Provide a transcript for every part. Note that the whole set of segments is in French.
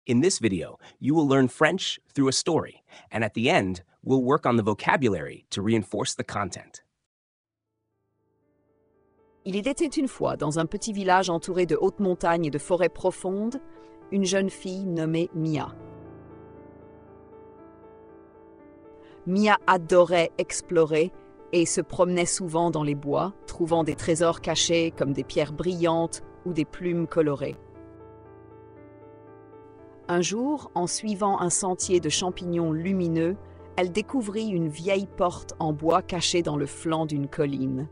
In this video, you will learn French through a story, and at the end, we'll work on the vocabulary to reinforce the content. Il était une fois, dans un petit village entouré de hautes montagnes et de forêts profondes, une jeune fille nommée Mia. Mia adorait explorer et se promenait souvent dans les bois, trouvant des trésors cachés comme des pierres brillantes ou des plumes colorées. Un jour, en suivant un sentier de champignons lumineux, elle découvrit une vieille porte en bois cachée dans le flanc d'une colline.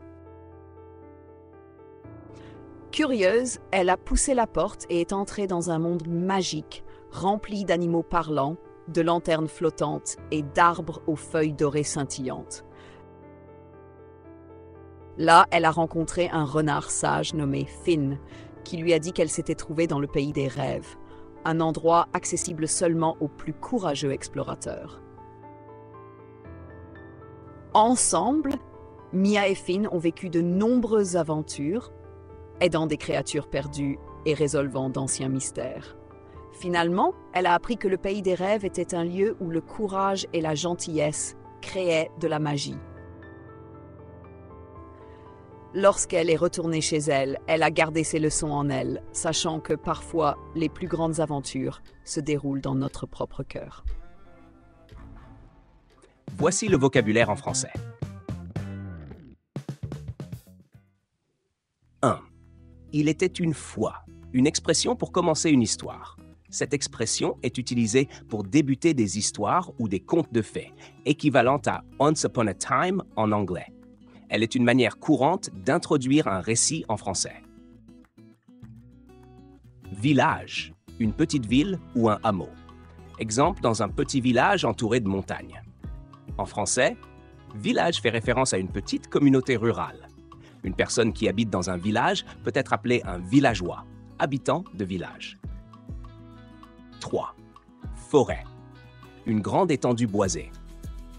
Curieuse, elle a poussé la porte et est entrée dans un monde magique, rempli d'animaux parlants, de lanternes flottantes et d'arbres aux feuilles dorées scintillantes. Là, elle a rencontré un renard sage nommé Finn, qui lui a dit qu'elle s'était trouvée dans le pays des rêves, un endroit accessible seulement aux plus courageux explorateurs. Ensemble, Mia et Finn ont vécu de nombreuses aventures, aidant des créatures perdues et résolvant d'anciens mystères. Finalement, elle a appris que le pays des rêves était un lieu où le courage et la gentillesse créaient de la magie. Lorsqu'elle est retournée chez elle, elle a gardé ses leçons en elle, sachant que parfois les plus grandes aventures se déroulent dans notre propre cœur. Voici le vocabulaire en français. 1. Il était une fois, une expression pour commencer une histoire. Cette expression est utilisée pour débuter des histoires ou des contes de fées, équivalente à Once Upon a Time en anglais. Elle est une manière courante d'introduire un récit en français. Village, une petite ville ou un hameau. Exemple dans un petit village entouré de montagnes. En français, village fait référence à une petite communauté rurale. Une personne qui habite dans un village peut être appelée un villageois, habitant de village. 3. Forêt, une grande étendue boisée.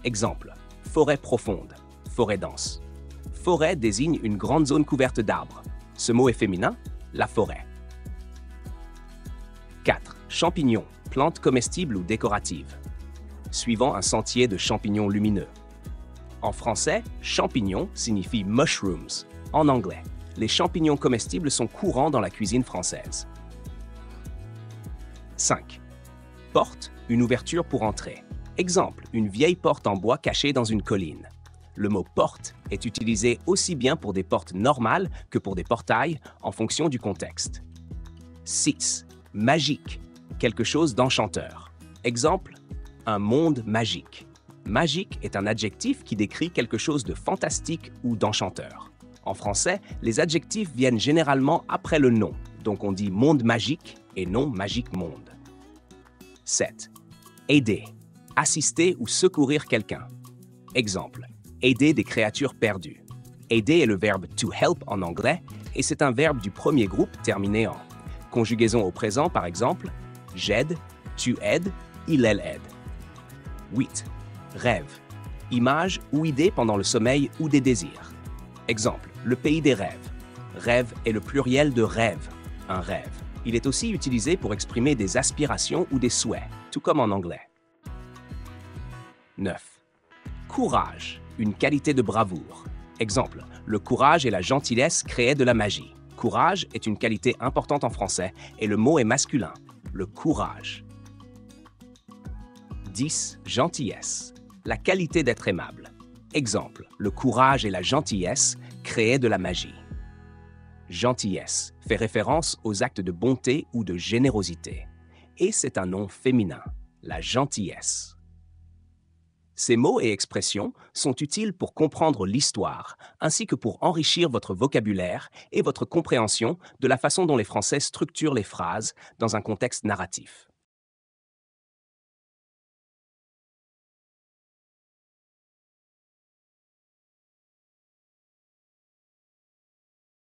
Exemple, forêt profonde, forêt dense. Forêt désigne une grande zone couverte d'arbres. Ce mot est féminin, la forêt. 4. Champignons, plante comestible ou décorative. Suivant un sentier de champignons lumineux. En français, champignon signifie mushrooms. En anglais, les champignons comestibles sont courants dans la cuisine française. 5. Porte, une ouverture pour entrer. Exemple, une vieille porte en bois cachée dans une colline. Le mot porte est utilisé aussi bien pour des portes normales que pour des portails en fonction du contexte. 6. Magique, quelque chose d'enchanteur. Exemple, un monde magique. Magique est un adjectif qui décrit quelque chose de fantastique ou d'enchanteur. En français, les adjectifs viennent généralement après le nom, donc on dit monde magique et non magique monde. 7. Aider, assister ou secourir quelqu'un. Exemple, aider des créatures perdues. Aider est le verbe to help en anglais et c'est un verbe du premier groupe terminé en conjugaison au présent par exemple, j'aide, tu aides, il elle aide. 8. Rêve, image ou idée pendant le sommeil ou des désirs. Exemple, le pays des rêves. Rêve est le pluriel de rêve, un rêve. Il est aussi utilisé pour exprimer des aspirations ou des souhaits, tout comme en anglais. 9. Courage, une qualité de bravoure. Exemple, le courage et la gentillesse créaient de la magie. Courage est une qualité importante en français et le mot est masculin, le courage. 10. Gentillesse, la qualité d'être aimable. Exemple, le courage et la gentillesse créaient de la magie. Gentillesse fait référence aux actes de bonté ou de générosité. Et c'est un nom féminin, la gentillesse. Ces mots et expressions sont utiles pour comprendre l'histoire, ainsi que pour enrichir votre vocabulaire et votre compréhension de la façon dont les Français structurent les phrases dans un contexte narratif.